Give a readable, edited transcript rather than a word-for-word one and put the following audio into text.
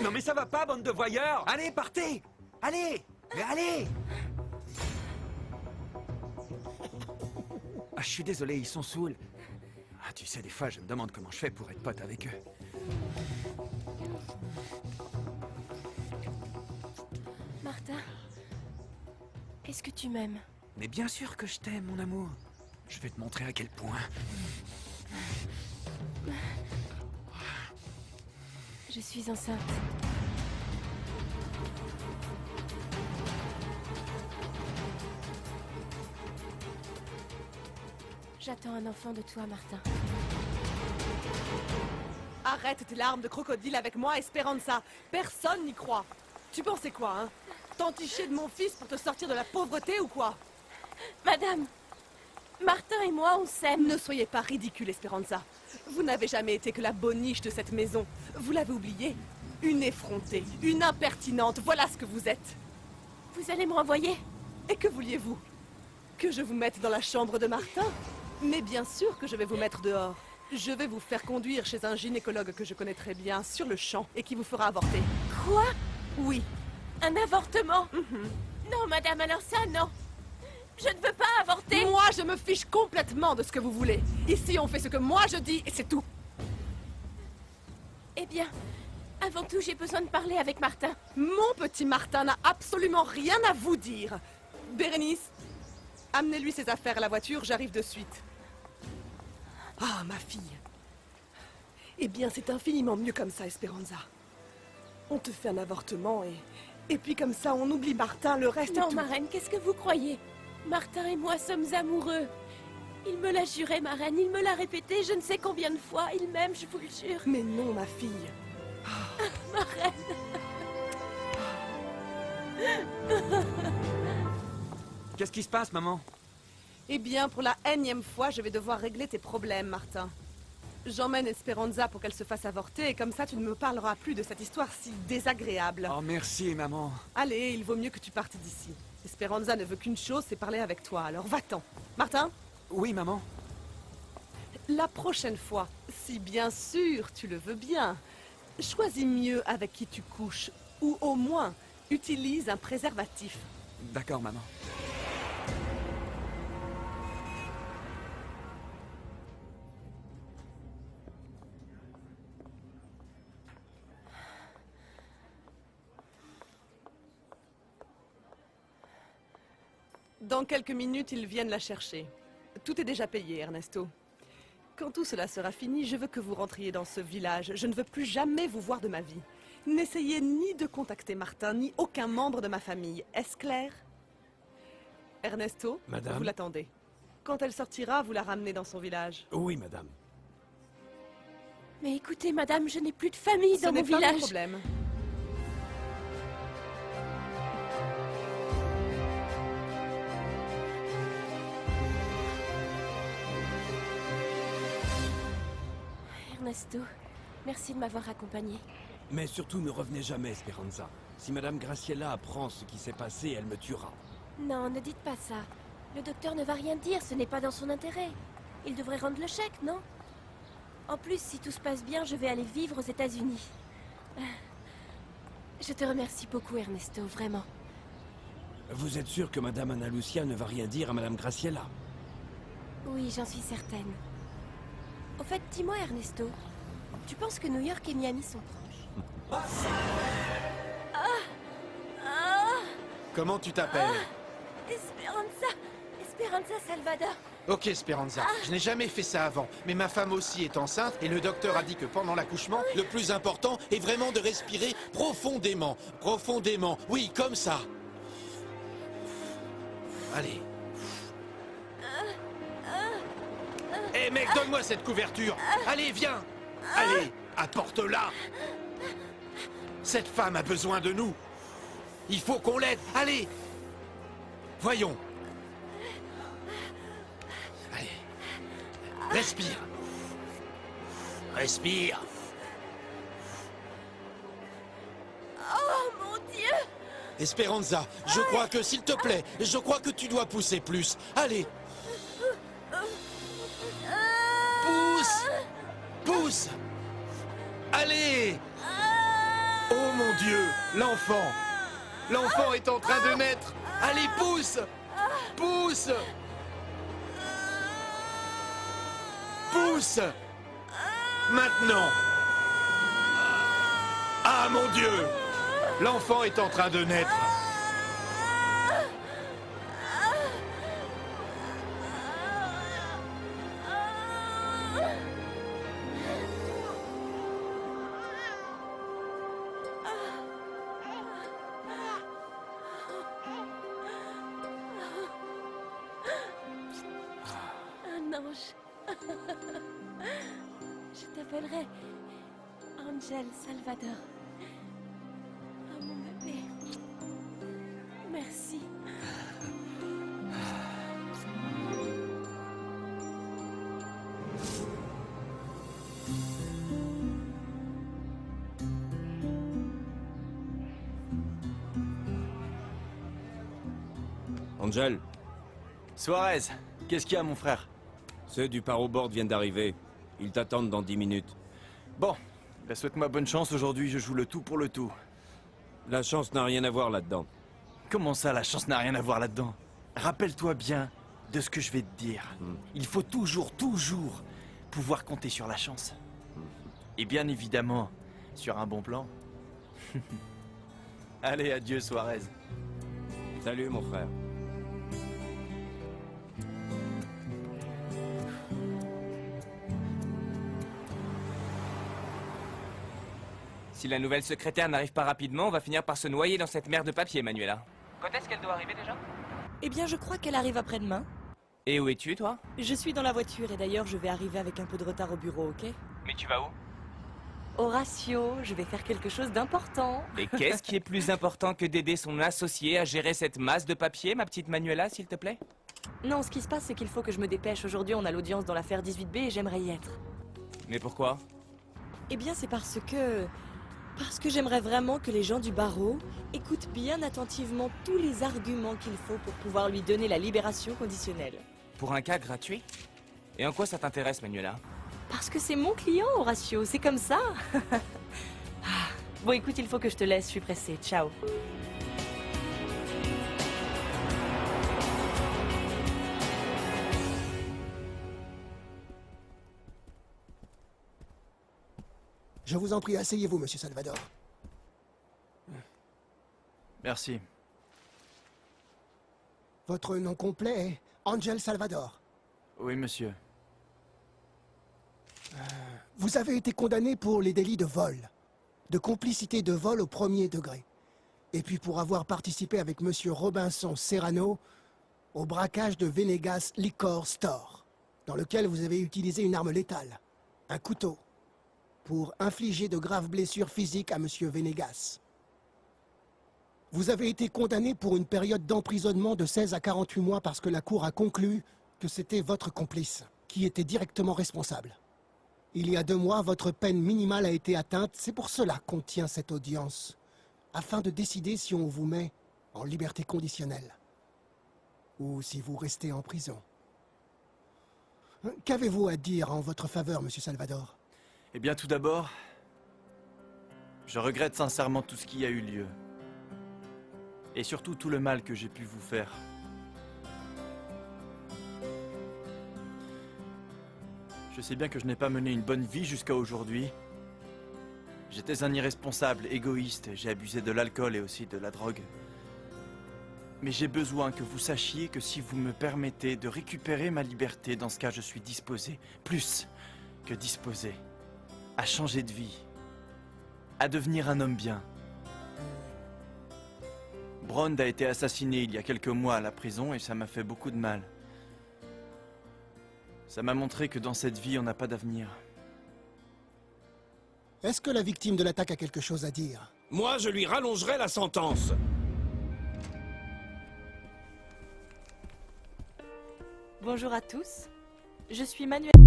Non mais ça va pas, bande de voyeurs! Allez, partez! Allez! Mais allez! Ah, je suis désolé, ils sont saouls. Ah, tu sais, des fois, je me demande comment je fais pour être pote avec eux. Martin, est-ce que tu m'aimes? Mais bien sûr que je t'aime, mon amour. Je vais te montrer à quel point. Je suis enceinte. J'attends un enfant de toi, Martin. Arrête tes larmes de crocodile avec moi, Esperanza. Personne n'y croit. Tu pensais quoi, hein? T'enticher de mon fils pour te sortir de la pauvreté ou quoi? Madame, Martin et moi, on s'aime. Ne soyez pas ridicule, Esperanza. Vous n'avez jamais été que la boniche de cette maison. Vous l'avez oublié? Une effrontée, une impertinente, voilà ce que vous êtes. Vous allez me renvoyer? Et que vouliez-vous? Que je vous mette dans la chambre de Martin? Mais bien sûr que je vais vous mettre dehors. Je vais vous faire conduire chez un gynécologue que je connais très bien, sur le champ, et qui vous fera avorter. Quoi? Oui. Un avortement? Non, madame, alors ça, non. Je ne veux pas avorter. Moi, je me fiche complètement de ce que vous voulez. Ici, on fait ce que moi je dis, et c'est tout. Eh bien, avant tout, j'ai besoin de parler avec Martin. Mon petit Martin n'a absolument rien à vous dire. Bérénice, amenez-lui ses affaires à la voiture, j'arrive de suite. Ah, ma fille. Eh bien, c'est infiniment mieux comme ça, Esperanza. On te fait un avortement et puis comme ça, on oublie Martin, le reste Non, est tout. ma reine, qu'est-ce que vous croyez? Martin et moi sommes amoureux. Il me l'a juré, ma reine, il me l'a répété je ne sais combien de fois. Il m'aime, je vous le jure. Mais non, ma fille. Ma reine. Qu'est-ce qui se passe, maman? Eh bien, pour la énième fois, je vais devoir régler tes problèmes, Martin. J'emmène Esperanza pour qu'elle se fasse avorter, et comme ça, tu ne me parleras plus de cette histoire si désagréable. Oh, merci, maman. Allez, il vaut mieux que tu partes d'ici. Esperanza ne veut qu'une chose, c'est parler avec toi, alors va-t'en. Martin, Oui, maman. la prochaine fois, si bien sûr tu le veux bien, choisis mieux avec qui tu couches, ou au moins, utilise un préservatif. D'accord, maman. Dans quelques minutes, ils viennent la chercher. Tout est déjà payé, Ernesto. Quand tout cela sera fini, je veux que vous rentriez dans ce village. Je ne veux plus jamais vous voir de ma vie. N'essayez ni de contacter Martin, ni aucun membre de ma famille. Est-ce clair? Ernesto, Madame? vous l'attendez. Quand elle sortira, vous la ramenez dans son village. Oui, madame. Mais écoutez, madame, je n'ai plus de famille Ce dans mon n'est pas mon village. problème. Ernesto, merci de m'avoir accompagné. Mais surtout, ne revenez jamais, Esperanza. Si Madame Graciela apprend ce qui s'est passé, elle me tuera. Non, ne dites pas ça. Le docteur ne va rien dire, ce n'est pas dans son intérêt. Il devrait rendre le chèque, non? En plus, si tout se passe bien, je vais aller vivre aux États-Unis. Je te remercie beaucoup, Ernesto, vraiment. Vous êtes sûr que Madame Ana Lucia ne va rien dire à Madame Graciela? Oui, j'en suis certaine. Au fait, dis-moi, Ernesto, tu penses que New York et Miami sont proches? Comment tu t'appelles? Esperanza! Esperanza Salvador! Ok, Speranza, je n'ai jamais fait ça avant, mais ma femme aussi est enceinte et le docteur a dit que pendant l'accouchement, le plus important est vraiment de respirer profondément. Profondément, oui, comme ça. Allez. Hé mec, donne-moi cette couverture. Allez, viens. Allez, apporte-la. Cette femme a besoin de nous. Il faut qu'on l'aide. Allez. Voyons. Allez. Respire. Respire. Oh mon Dieu! Esperanza, je crois que, s'il te plaît, je crois que tu dois pousser plus. Allez. Pousse. Pousse. Allez. Oh mon Dieu, l'enfant! L'enfant est en train de naître! Allez, pousse! Pousse! Pousse! Maintenant! Ah mon Dieu! L'enfant est en train de naître! Un ange. Je t'appellerai Angel Salvador. Oh mon bébé. Merci. Angel, Suarez, qu'est-ce qu'il y a, mon frère? ceux du Paroboard viennent d'arriver. Ils t'attendent dans 10 minutes. Bon, bah souhaite-moi bonne chance, aujourd'hui je joue le tout pour le tout. La chance n'a rien à voir là-dedans. Comment ça, la chance n'a rien à voir là-dedans? Rappelle-toi bien de ce que je vais te dire. Il faut toujours pouvoir compter sur la chance. Et bien évidemment, sur un bon plan. Allez, adieu, Suarez. Salut mon frère. Si la nouvelle secrétaire n'arrive pas rapidement, on va finir par se noyer dans cette mer de papier, Manuela. Quand est-ce qu'elle doit arriver déjà? Eh bien, je crois qu'elle arrive après-demain. Et où es-tu, toi? Je suis dans la voiture et d'ailleurs, je vais arriver avec un peu de retard au bureau, ok? Mais tu vas où? Horatio, je vais faire quelque chose d'important. Et qu'est-ce qui est plus important que d'aider son associé à gérer cette masse de papier, ma petite Manuela, s'il te plaît? Non, ce qui se passe, c'est qu'il faut que je me dépêche. Aujourd'hui, on a l'audience dans l'affaire 18B et j'aimerais y être. Mais pourquoi? Eh bien, c'est parce que j'aimerais vraiment que les gens du barreau écoutent bien attentivement tous les arguments qu'il faut pour pouvoir lui donner la libération conditionnelle. Pour un cas gratuit? Et en quoi ça t'intéresse, Manuela? Parce que c'est mon client, Horatio, c'est comme ça. Bon, écoute, il faut que je te laisse, je suis pressée. Ciao. Je vous en prie, asseyez-vous, monsieur Salvador. Merci. Votre nom complet est Angel Salvador. Oui, monsieur. Vous avez été condamné pour les délits de vol, de complicité de vol au premier degré, et puis pour avoir participé avec monsieur Robinson Serrano au braquage de Venegas Liquor Store, dans lequel vous avez utilisé une arme létale, un couteau, pour infliger de graves blessures physiques à monsieur Venegas. Vous avez été condamné pour une période d'emprisonnement de 16 à 48 mois parce que la Cour a conclu que c'était votre complice qui était directement responsable. Il y a 2 mois, votre peine minimale a été atteinte, c'est pour cela qu'on tient cette audience, afin de décider si on vous met en liberté conditionnelle ou si vous restez en prison. Qu'avez-vous à dire en votre faveur, monsieur Salvador? Eh bien, tout d'abord, je regrette sincèrement tout ce qui a eu lieu. Et surtout tout le mal que j'ai pu vous faire. Je sais bien que je n'ai pas mené une bonne vie jusqu'à aujourd'hui. J'étais un irresponsable, égoïste, j'ai abusé de l'alcool et aussi de la drogue. Mais j'ai besoin que vous sachiez que si vous me permettez de récupérer ma liberté, dans ce cas je suis disposé, plus que disposé, à changer de vie, à devenir un homme bien. Brond a été assassiné il y a quelques mois à la prison et ça m'a fait beaucoup de mal. Ça m'a montré que dans cette vie, on n'a pas d'avenir. Est-ce que la victime de l'attaque a quelque chose à dire? Moi, je lui rallongerai la sentence. Bonjour à tous. Je suis Manuela.